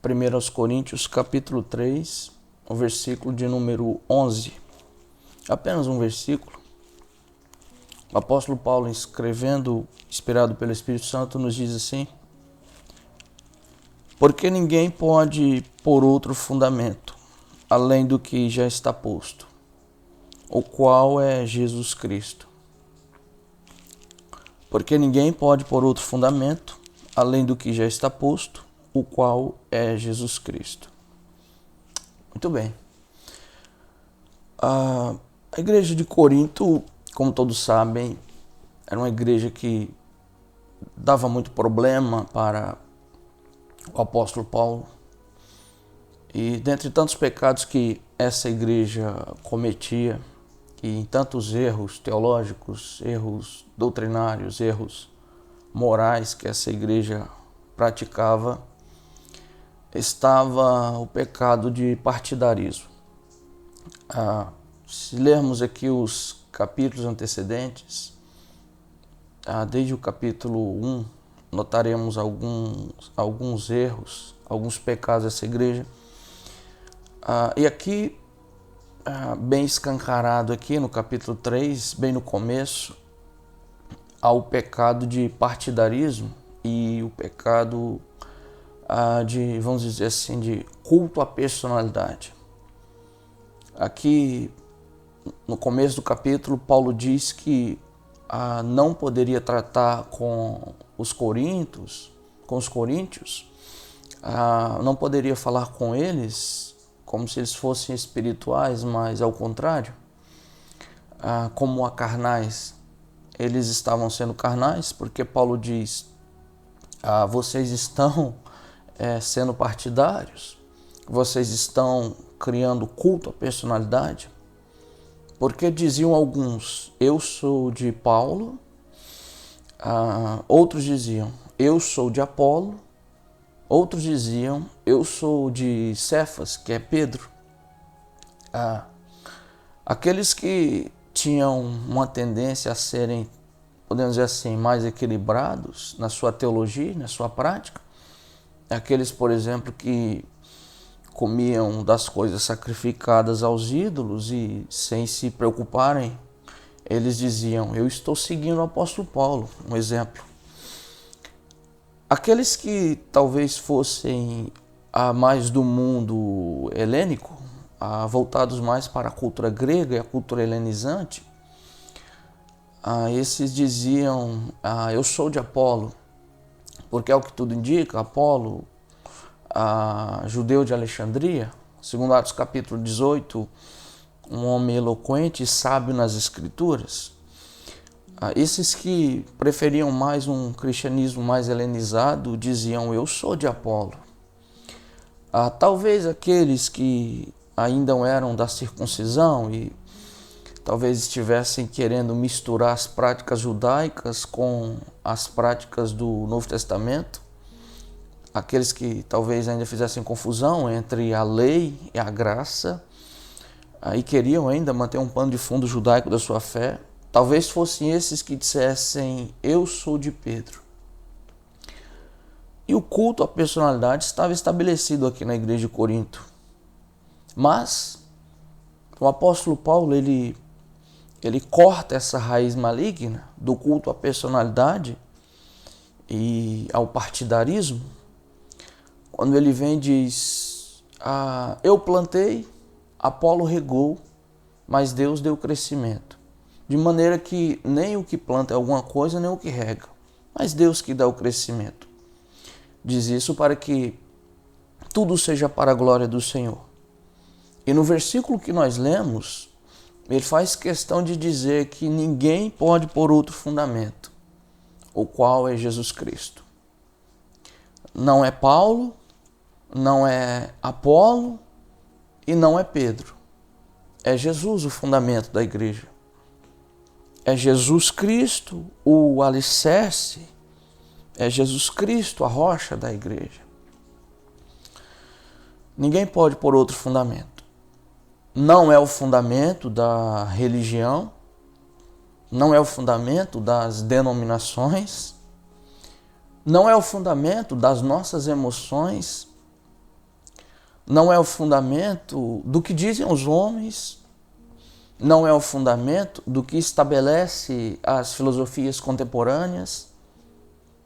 1 Coríntios capítulo 3, o versículo de número 11. Apenas um versículo. O apóstolo Paulo, escrevendo, inspirado pelo Espírito Santo, nos diz assim: porque ninguém pode pôr outro fundamento, além do que já está posto, o qual é Jesus Cristo. Porque ninguém pode pôr outro fundamento, além do que já está posto, o qual é Jesus Cristo. Muito bem. A igreja de Corinto, como todos sabem, era uma igreja que dava muito problema para o apóstolo Paulo. E dentre tantos pecados que essa igreja cometia, e em tantos erros teológicos, erros doutrinários, erros morais que essa igreja praticava, estava o pecado de partidarismo. Se lermos aqui os capítulos antecedentes, desde o capítulo 1, notaremos alguns erros, alguns pecados dessa igreja. E aqui, bem escancarado aqui no capítulo 3, bem no começo, há o pecado de partidarismo e o pecado de, vamos dizer assim, de culto à personalidade. Aqui, no começo do capítulo, Paulo diz que não poderia tratar com os coríntios, não poderia falar com eles como se eles fossem espirituais, mas ao contrário, como a carnais. Eles estavam sendo carnais, porque Paulo diz: vocês estão sendo partidários, vocês estão criando culto à personalidade, porque diziam alguns: eu sou de Paulo, outros diziam: eu sou de Apolo, outros diziam: eu sou de Cefas, que é Pedro. Aqueles que tinham uma tendência a serem, podemos dizer assim, mais equilibrados na sua teologia, na sua prática, aqueles, por exemplo, que comiam das coisas sacrificadas aos ídolos e sem se preocuparem, eles diziam: eu estou seguindo o apóstolo Paulo, um exemplo. Aqueles que talvez fossem mais do mundo helênico, voltados mais para a cultura grega e a cultura helenizante, esses diziam: eu sou de Apolo, porque é o que tudo indica, Apolo, judeu de Alexandria, segundo Atos capítulo 18, um homem eloquente e sábio nas escrituras. Esses que preferiam mais um cristianismo mais helenizado diziam: eu sou de Apolo. Talvez aqueles que ainda eram da circuncisão e talvez estivessem querendo misturar as práticas judaicas com as práticas do Novo Testamento, aqueles que talvez ainda fizessem confusão entre a lei e a graça, e queriam ainda manter um pano de fundo judaico da sua fé, talvez fossem esses que dissessem: eu sou de Pedro. E o culto à personalidade estava estabelecido aqui na igreja de Corinto. Mas o apóstolo Paulo, ele corta essa raiz maligna do culto à personalidade e ao partidarismo, quando ele vem e diz: eu plantei, Apolo regou, mas Deus deu crescimento. De maneira que nem o que planta é alguma coisa, nem o que rega, mas Deus que dá o crescimento. Diz isso para que tudo seja para a glória do Senhor. E no versículo que nós lemos, ele faz questão de dizer que ninguém pode pôr outro fundamento, o qual é Jesus Cristo. Não é Paulo, não é Apolo e não é Pedro. É Jesus o fundamento da igreja. É Jesus Cristo o alicerce, é Jesus Cristo a rocha da igreja. Ninguém pode pôr outro fundamento. Não é o fundamento da religião, não é o fundamento das denominações, não é o fundamento das nossas emoções, não é o fundamento do que dizem os homens, não é o fundamento do que estabelece as filosofias contemporâneas,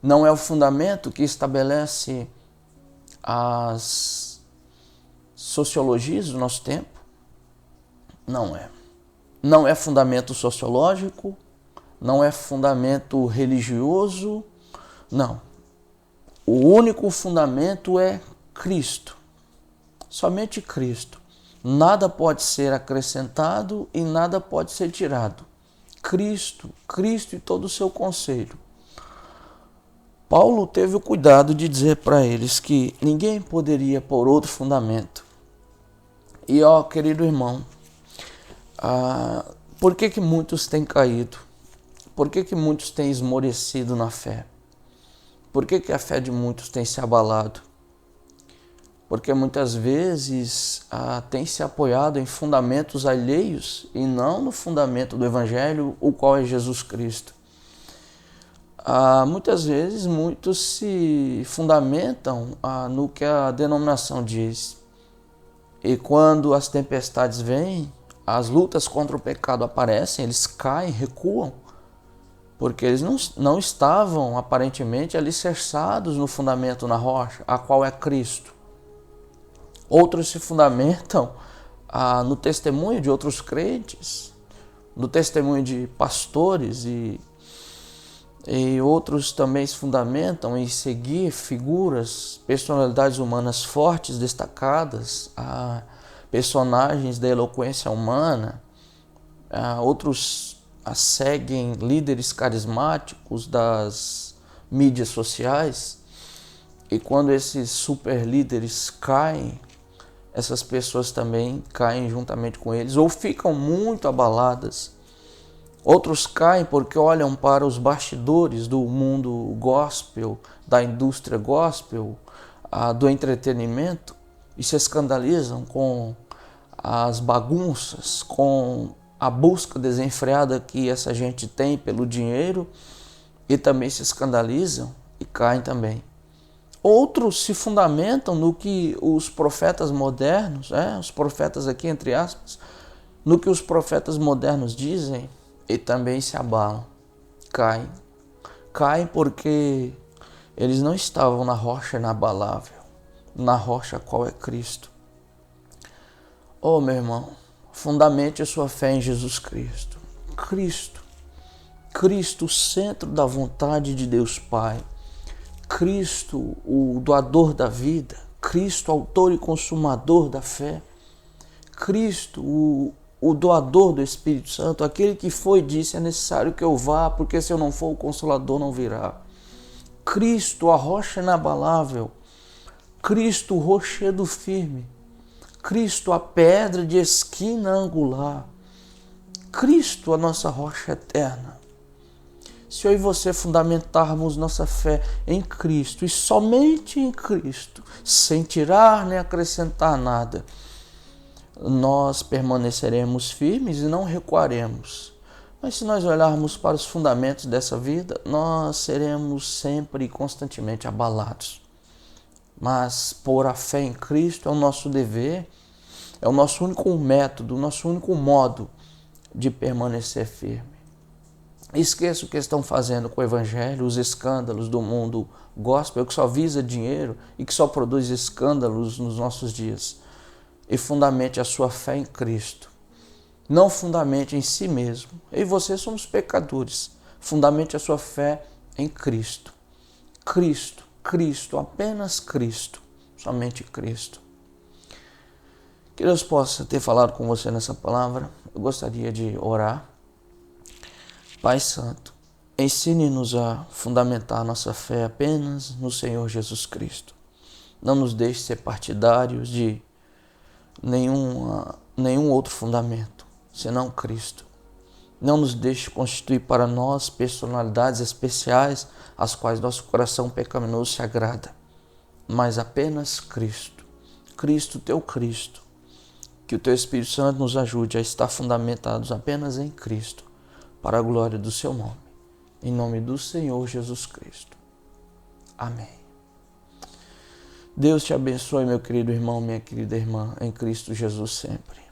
não é o fundamento que estabelece as sociologias do nosso tempo. Não é. Não é fundamento sociológico, não é fundamento religioso, não. O único fundamento é Cristo. Somente Cristo. Nada pode ser acrescentado e nada pode ser tirado. Cristo, Cristo e todo o seu conselho. Paulo teve o cuidado de dizer para eles que ninguém poderia pôr outro fundamento. E ó, querido irmão, por que muitos têm caído? Por que muitos têm esmorecido na fé? Por que a fé de muitos tem se abalado? Porque muitas vezes tem se apoiado em fundamentos alheios e não no fundamento do Evangelho, o qual é Jesus Cristo. Muitas vezes muitos se fundamentam no que a denominação diz. E quando as tempestades vêm, as lutas contra o pecado aparecem, eles caem, recuam, porque eles não estavam aparentemente alicerçados no fundamento na rocha, a qual é Cristo. Outros se fundamentam no testemunho de outros crentes, no testemunho de pastores e outros também se fundamentam em seguir figuras, personalidades humanas fortes, destacadas, personagens da eloquência humana. Outros seguem líderes carismáticos das mídias sociais. E quando esses super líderes caem, essas pessoas também caem juntamente com eles ou ficam muito abaladas. Outros caem porque olham para os bastidores do mundo gospel, da indústria gospel, do entretenimento e se escandalizam com as bagunças, com a busca desenfreada que essa gente tem pelo dinheiro e também se escandalizam e caem também. Outros se fundamentam no que os profetas modernos, os profetas aqui entre aspas, no que os profetas modernos dizem e também se abalam, caem. Caem porque eles não estavam na rocha inabalável, na rocha qual é Cristo. Oh, meu irmão, fundamente a sua fé em Jesus Cristo. Cristo, o centro da vontade de Deus Pai. Cristo, o doador da vida. Cristo, autor e consumador da fé. Cristo, o doador do Espírito Santo, aquele que foi e disse, é necessário que eu vá, porque se eu não for, o Consolador não virá. Cristo, a rocha inabalável. Cristo, o rochedo firme. Cristo, a pedra de esquina angular. Cristo, a nossa rocha eterna. Se eu e você fundamentarmos nossa fé em Cristo e somente em Cristo, sem tirar nem acrescentar nada, nós permaneceremos firmes e não recuaremos. Mas se nós olharmos para os fundamentos dessa vida, nós seremos sempre e constantemente abalados. Mas pôr a fé em Cristo é o nosso dever, é o nosso único método, o nosso único modo de permanecer firme. Esqueça o que estão fazendo com o Evangelho, os escândalos do mundo gospel, que só visa dinheiro e que só produz escândalos nos nossos dias. E fundamente a sua fé em Cristo. Não fundamente em si mesmo. Eu e você somos pecadores. Fundamente a sua fé em Cristo. Cristo, apenas Cristo. Somente Cristo. Que Deus possa ter falado com você nessa palavra. Eu gostaria de orar. Pai Santo, ensine-nos a fundamentar nossa fé apenas no Senhor Jesus Cristo. Não nos deixe ser partidários de nenhum outro fundamento, senão Cristo. Não nos deixe constituir para nós personalidades especiais, às quais nosso coração pecaminoso se agrada, mas apenas Cristo. Cristo, teu Cristo. Que o teu Espírito Santo nos ajude a estar fundamentados apenas em Cristo, para a glória do seu nome. Em nome do Senhor Jesus Cristo. Amém. Deus te abençoe, meu querido irmão, minha querida irmã, em Cristo Jesus sempre.